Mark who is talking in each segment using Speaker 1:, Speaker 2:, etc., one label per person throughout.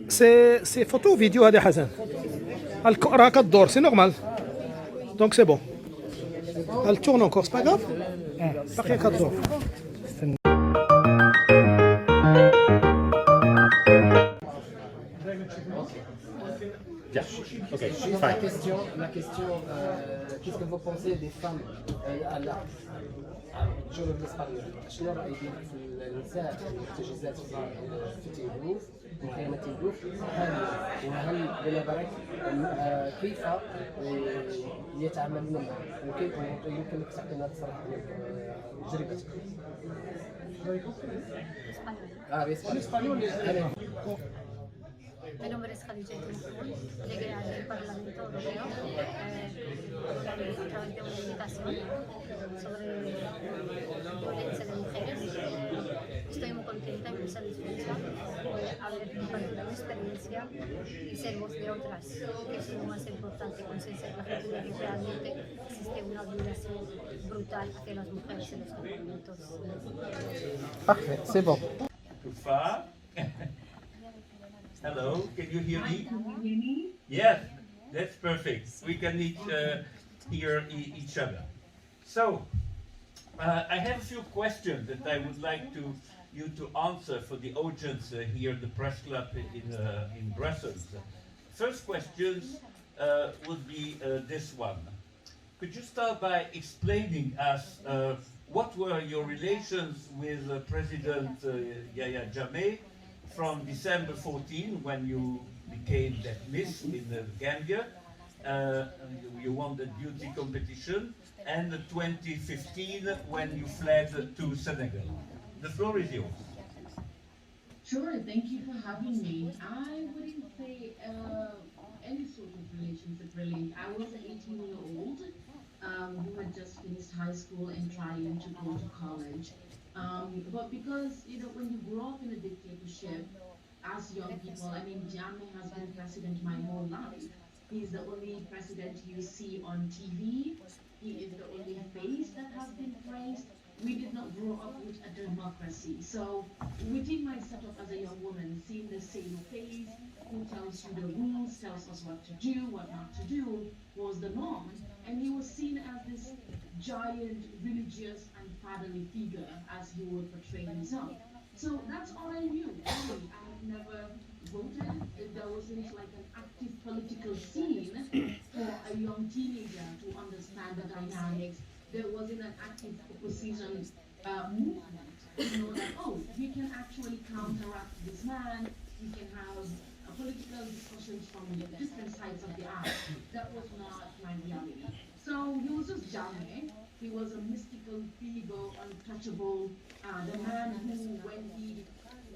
Speaker 1: سي فوتو فيديو هذا حسن. راه كدور سي نورمال دونك سي بون. هل تورن اونكور سي با غاف باقي كدور.
Speaker 2: Okay, fine. La question, qu'est-ce que vous pensez des femmes à l'art شغل بالإسبانيول؟ شنو رأيك في النساء المحتجزات في تيبروف وخيمة تيبروف حاليا؟ وهل بنظرك كيف يتعاملون معه؟ وكيف يمكنك تعطينا صراحة تجربتك؟ بالإسبانيول.
Speaker 3: Mi nombre es Khadija Mahmoud, llegué al Parlamento Europeo a través de una invitación sobre violencia de mujeres. Estoy muy contenta y muy satisfecha de haber compartido mi experiencia y ser voz de otras, que es lo más importante, concienciar a la gente de que realmente existe una violación brutal hacia las mujeres en los parlamentos.
Speaker 2: Parfait, c'est bon.
Speaker 4: Hello, can you hear me? Yes, that's perfect. We can hear each other. So, I have a few questions that I would like you to answer for the audience here at the Press Club in Brussels. First questions would be this one. Could you start by explaining us what were your relations with President Yahya Jammeh from December 14, when you became that Miss in Gambia, you won the beauty competition, and 2015 when you fled to Senegal. The floor is yours.
Speaker 5: Sure, thank you for having me. I wouldn't say any sort of relationship really. I was an 18-year-old who had just finished high school and trying to go to college. But because, when you grow up in a dictatorship, as young people, I mean, Jammeh has been president my whole life. He's the only president you see on TV. He is the only face that has been praised. We did not grow up with a democracy. So within my setup as a young woman, seeing the same face who tells you the rules, tells us what to do, what not to do, was the norm. And he was seen as this giant religious and fatherly figure, as he would portray himself. So that's all I knew. Really, I had never voted. There wasn't like an active political scene for a young teenager to understand the dynamics. There wasn't an active opposition movement to know that, oh, we can actually counteract this man. We can have political discussions from different sides of the aisle. That was not my reality. So he was just Jammeh. He was a mystical figure, untouchable, the man who, when he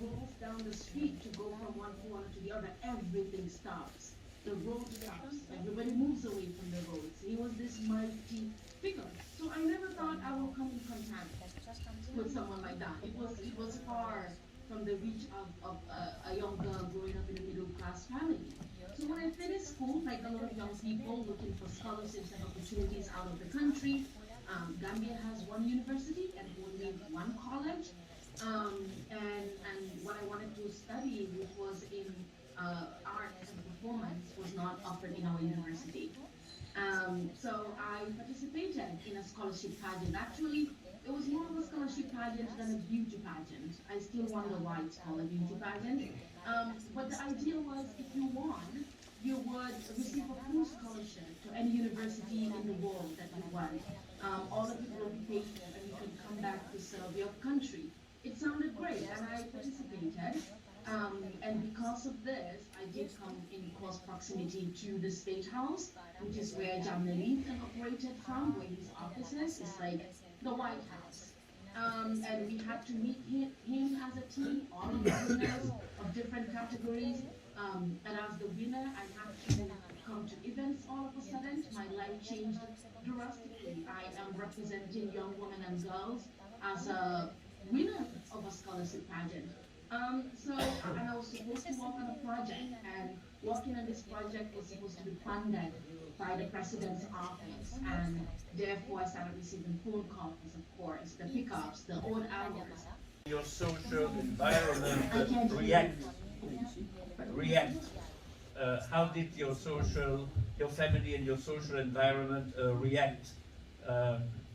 Speaker 5: rolls down the street to go from one corner to the other, everything stops. The road stops. Everybody moves away from the roads. He was this mighty figure. So I never thought I would come in contact with someone like that. It was far from the reach of a young girl growing up in a middle-class family. So when I finished school, like a lot of young people looking for scholarships and opportunities out of the country, Gambia has one university and only one college. And what I wanted to study, which was in art and performance, was not offered in our university. So I participated in a scholarship pageant. Actually, it was more of a scholarship pageant than a beauty pageant. I still wonder why it's called a beauty pageant. But the idea was, if you won, you would receive a full scholarship to any university in the world that you won. All of it will be paid for, and you can come back to serve your country. It sounded great, and I participated. And because of this, I did come in close proximity to the State House, which is where Jammeh lived and operated from, where his office is. It's like the White House. And we had to meet him as a team, all of the winners of different categories. And as the winner, I had to come to events all of a sudden. My life changed drastically. I am representing young women and girls as a winner of a scholarship pageant. And I was supposed to work on a project, and working on this project was supposed to be funded by the president's office, and therefore I started receiving phone calls, of course, the pickups, the odd hours.
Speaker 4: your social environment react? How did your family and your social environment react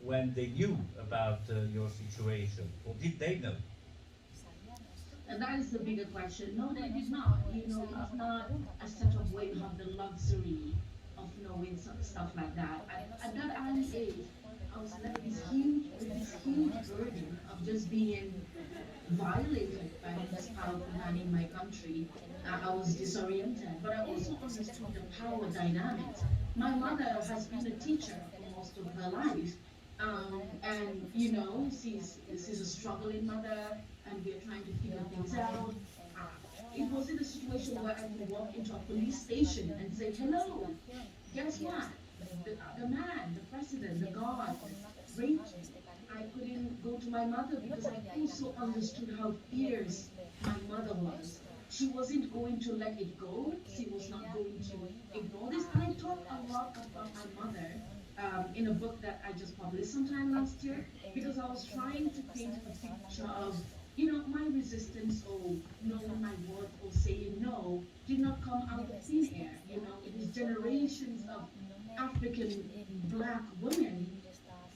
Speaker 4: when they knew about your situation, or did they know?
Speaker 5: And that is the bigger question. No, they did not. You know, it's not a set of where you have the luxury of knowing stuff like that. At that early age, I was left with this huge burden of just being violated by the most powerful man in my country. I was disoriented, but I also understood the power dynamics. My mother has been a teacher for most of her life. And you know, she's a struggling mother, and we're trying to figure things out. It was in a situation where I could walk into a police station and say, "Hello, guess what? The man, the president, the guard raped me." I couldn't go to my mother because I also understood how fierce my mother was. She wasn't going to let it go. She was not going to ignore this. And I talked a lot about my mother in a book that I just published sometime last year because I was trying to paint a picture of, you know, my resistance or knowing my worth or saying no did not come out of thin air. You know, it is generations of African black women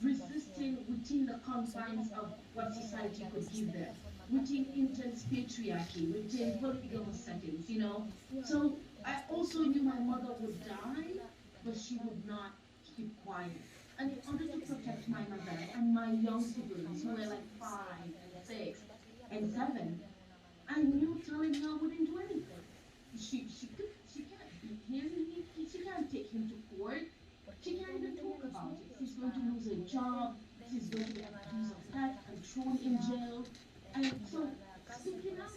Speaker 5: resisting within the confines of what society could give them, within intense patriarchy, within polygamous settings, you know. So I also knew my mother would die, but she would not keep quiet. And in order to protect my mother and my young siblings who were like 5, 6, and 7, I knew telling her wouldn't do anything. She can't beat him. She can't take him to court. She can't even talk about it. She's going to lose her job. She's going to get accused of theft and thrown in jail. And so speaking out,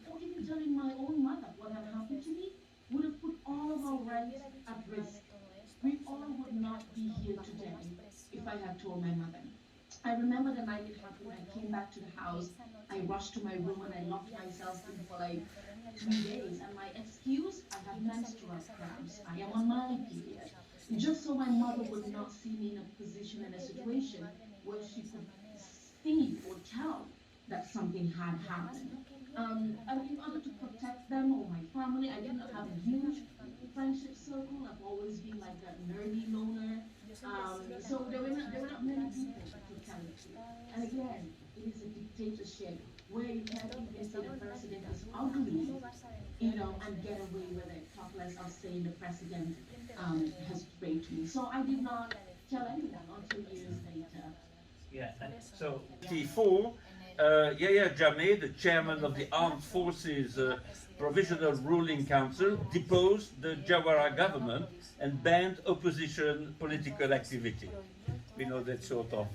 Speaker 5: or even telling my own mother what had happened to me, would have put all of our rights at risk. We all would not be here today if I had told my mother. I remember the night it happened. I came back to the house. I rushed to my room and I locked myself in for like 3 days. And my excuse, I have menstrual cramps. I am on my period. Just so my mother would not see me in a position and a situation where she could see or tell that something had happened. And in order to protect them or my family, I did not have a huge friendship circle. I've always been like that nerdy loner. So there were not many people that could tell it to. And again, it is a dictatorship where you can't even say the president is ugly, you know, and get away with it. Talk less of saying the president has raped me. So I did not tell anyone until years later.
Speaker 4: Yeah, and so 1984, Yahya Jammeh, the chairman of the Armed Forces Provisional Ruling Council, deposed the Jawara government and banned opposition political activity. We know that sort of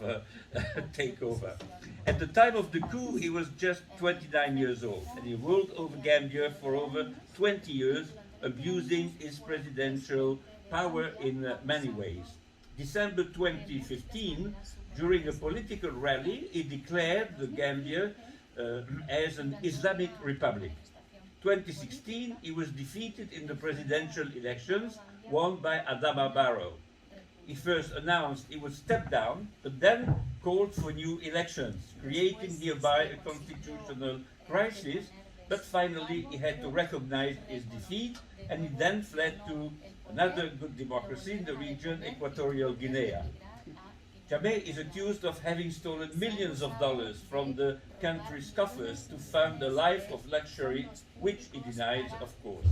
Speaker 4: takeover. At the time of the coup, he was just 29 years old, and he ruled over Gambia for over 20 years, abusing his presidential power in many ways. December 2015, during a political rally, he declared the Gambia as an Islamic Republic. 2016, he was defeated in the presidential elections, won by Adama Barrow. He first announced he would step down, but then called for new elections, creating hereby a constitutional crisis. But finally, he had to recognize his defeat, and he then fled to another good democracy in the region, Equatorial Guinea. Jammeh is accused of having stolen millions of dollars from the country's coffers to fund a life of luxury, which he denies, of course.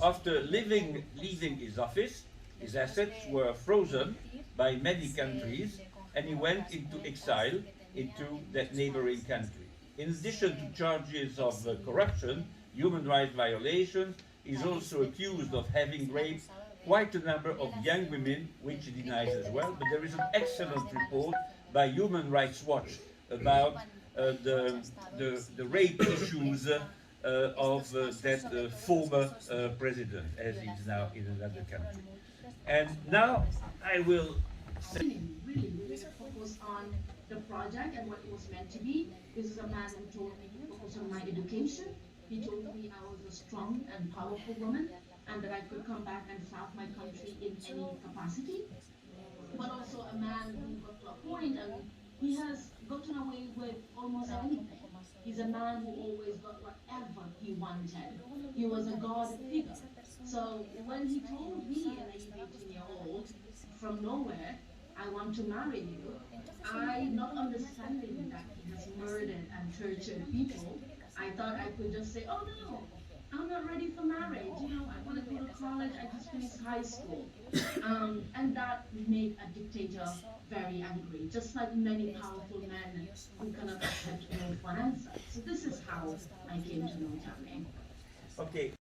Speaker 4: After leaving his office, his assets were frozen by many countries, and he went into exile into that neighboring country. In addition to charges of corruption, human rights violations, he is also accused of having raped quite a number of young women, which he denies as well. But there is an excellent report by Human Rights Watch about the rape issues of that former president, as he's now in another country. And now I will say...
Speaker 5: Really focus on the project and what it was meant to be. This is a man who told me to focus on my education. He told me I was a strong and powerful woman and that I could come back and serve my country in any capacity. But also a man who got to a point and he has gotten away with almost anything. He's a man who always got whatever he wanted. He was a god figure. So when he told me, a naive 18-year-old, from nowhere, I want to marry you, I, not understanding that he has murdered and tortured people, I thought I could just say, oh no, I'm not ready for marriage. You know, I want to go to college. I just finished high school. And that made a dictator very angry, just like many powerful men who cannot accept no for an answer. So this is how I came to know Tammy.
Speaker 4: Okay.